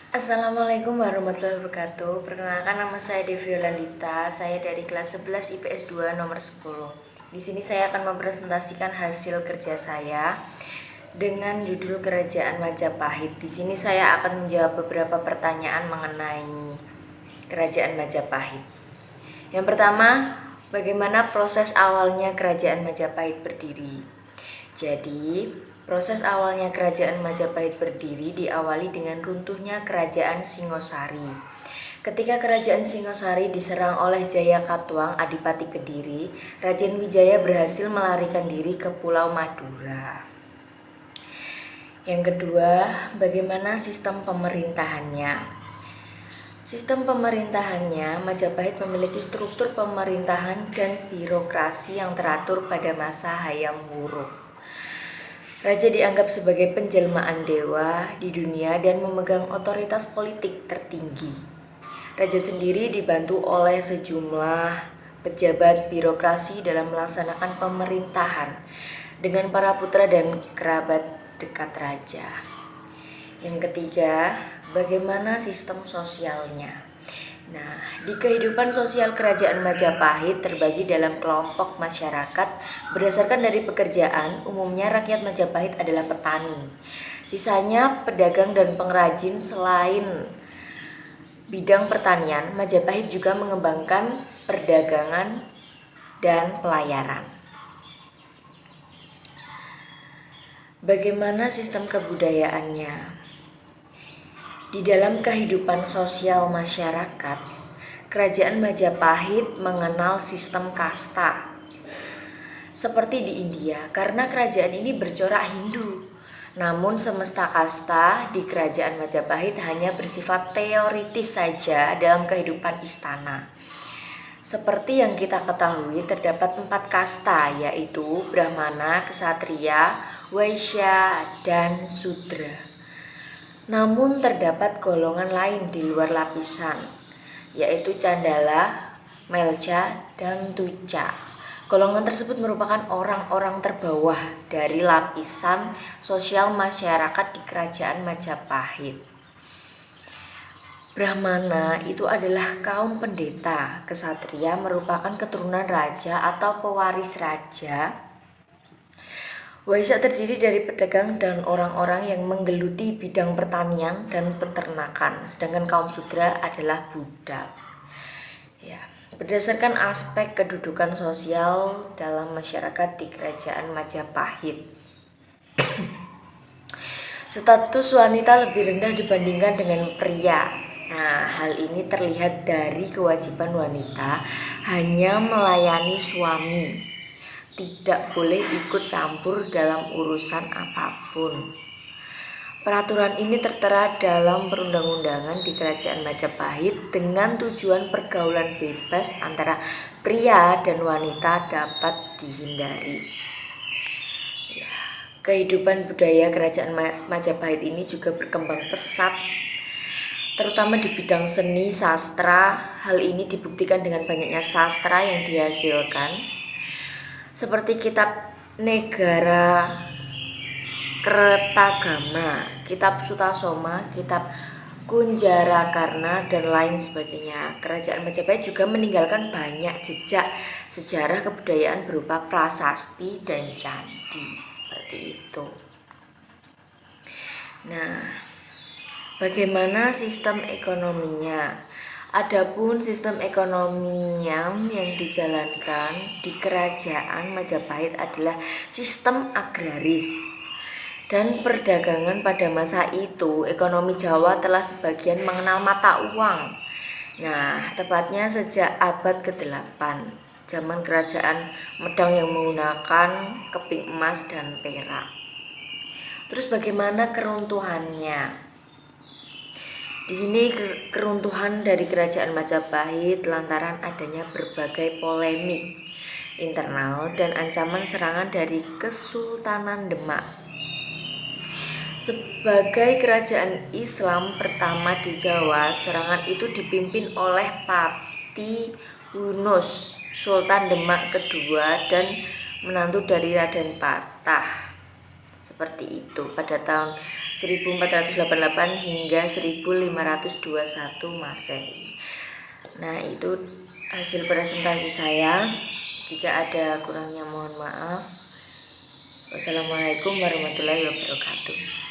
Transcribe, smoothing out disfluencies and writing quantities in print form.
Assalamualaikum warahmatullahi wabarakatuh. Perkenalkan, nama saya Devi Yolandita. Saya dari kelas 11 IPS 2 nomor 10. Di sini saya akan mempresentasikan hasil kerja saya dengan judul Kerajaan Majapahit. Di sini saya akan menjawab beberapa pertanyaan mengenai Kerajaan Majapahit. Yang pertama, bagaimana proses awalnya Kerajaan Majapahit berdiri? Jadi, proses awalnya Kerajaan Majapahit berdiri diawali dengan runtuhnya Kerajaan Singosari. Ketika Kerajaan Singosari diserang oleh Jayakatwang, Adipati Kediri, Raden Wijaya berhasil melarikan diri ke Pulau Madura. Yang kedua, bagaimana sistem pemerintahannya? Sistem pemerintahannya, Majapahit memiliki struktur pemerintahan dan birokrasi yang teratur pada masa Hayam Wuruk. Raja dianggap sebagai penjelmaan dewa di dunia dan memegang otoritas politik tertinggi. Raja sendiri dibantu oleh sejumlah pejabat birokrasi dalam melaksanakan pemerintahan dengan para putra dan kerabat dekat raja. Yang ketiga, bagaimana sistem sosialnya? Nah, di kehidupan sosial Kerajaan Majapahit terbagi dalam kelompok masyarakat berdasarkan dari pekerjaan. Umumnya rakyat Majapahit adalah petani. Sisanya pedagang dan pengrajin. Selain bidang pertanian, Majapahit juga mengembangkan perdagangan dan pelayaran. Bagaimana sistem kebudayaannya? Di dalam kehidupan sosial masyarakat, Kerajaan Majapahit mengenal sistem kasta. Seperti di India, karena kerajaan ini bercorak Hindu. Namun semesta kasta di Kerajaan Majapahit hanya bersifat teoritis saja dalam kehidupan istana. Seperti yang kita ketahui, terdapat 4 kasta, yaitu Brahmana, Ksatria, Waisya, dan Sudra. Namun terdapat golongan lain di luar lapisan, yaitu Candala, Melca, dan Tuca. Golongan tersebut merupakan orang-orang terbawah dari lapisan sosial masyarakat di Kerajaan Majapahit. Brahmana itu adalah kaum pendeta. Ksatria merupakan keturunan raja atau pewaris raja. Waisya terdiri dari pedagang dan orang-orang yang menggeluti bidang pertanian dan peternakan, sedangkan kaum Sudra adalah budak. Ya, berdasarkan aspek kedudukan sosial dalam masyarakat di Kerajaan Majapahit, status wanita lebih rendah dibandingkan dengan pria. Nah, hal ini terlihat dari kewajiban wanita hanya melayani suami, tidak boleh ikut campur dalam urusan apapun. Peraturan ini tertera dalam perundang-undangan di Kerajaan Majapahit dengan tujuan pergaulan bebas antara pria dan wanita dapat dihindari. Ya, kehidupan budaya Kerajaan Majapahit ini juga berkembang pesat, terutama di bidang seni sastra. Hal ini dibuktikan dengan banyaknya sastra yang dihasilkan, seperti kitab Negara Kertagama, kitab Sutasoma, kitab Kunjarakarna, dan lain sebagainya. Kerajaan Majapahit juga meninggalkan banyak jejak sejarah kebudayaan berupa prasasti dan candi, seperti itu. Nah, bagaimana sistem ekonominya? Adapun sistem ekonomi yang dijalankan di Kerajaan Majapahit adalah sistem agraris dan perdagangan. Pada masa itu, ekonomi Jawa telah sebagian mengenal mata uang. Nah, tepatnya sejak abad ke-8, zaman Kerajaan Medang yang menggunakan keping emas dan perak. Terus bagaimana keruntuhannya? Di sini keruntuhan dari Kerajaan Majapahit lantaran adanya berbagai polemik internal dan ancaman serangan dari Kesultanan Demak. Sebagai kerajaan Islam pertama di Jawa, serangan itu dipimpin oleh Pati Yunus, Sultan Demak kedua dan menantu dari Raden Patah. Seperti itu pada tahun 1488 hingga 1521 Masehi. Nah, itu hasil presentasi saya. Jika ada kurangnya mohon maaf. Wassalamualaikum warahmatullahi wabarakatuh.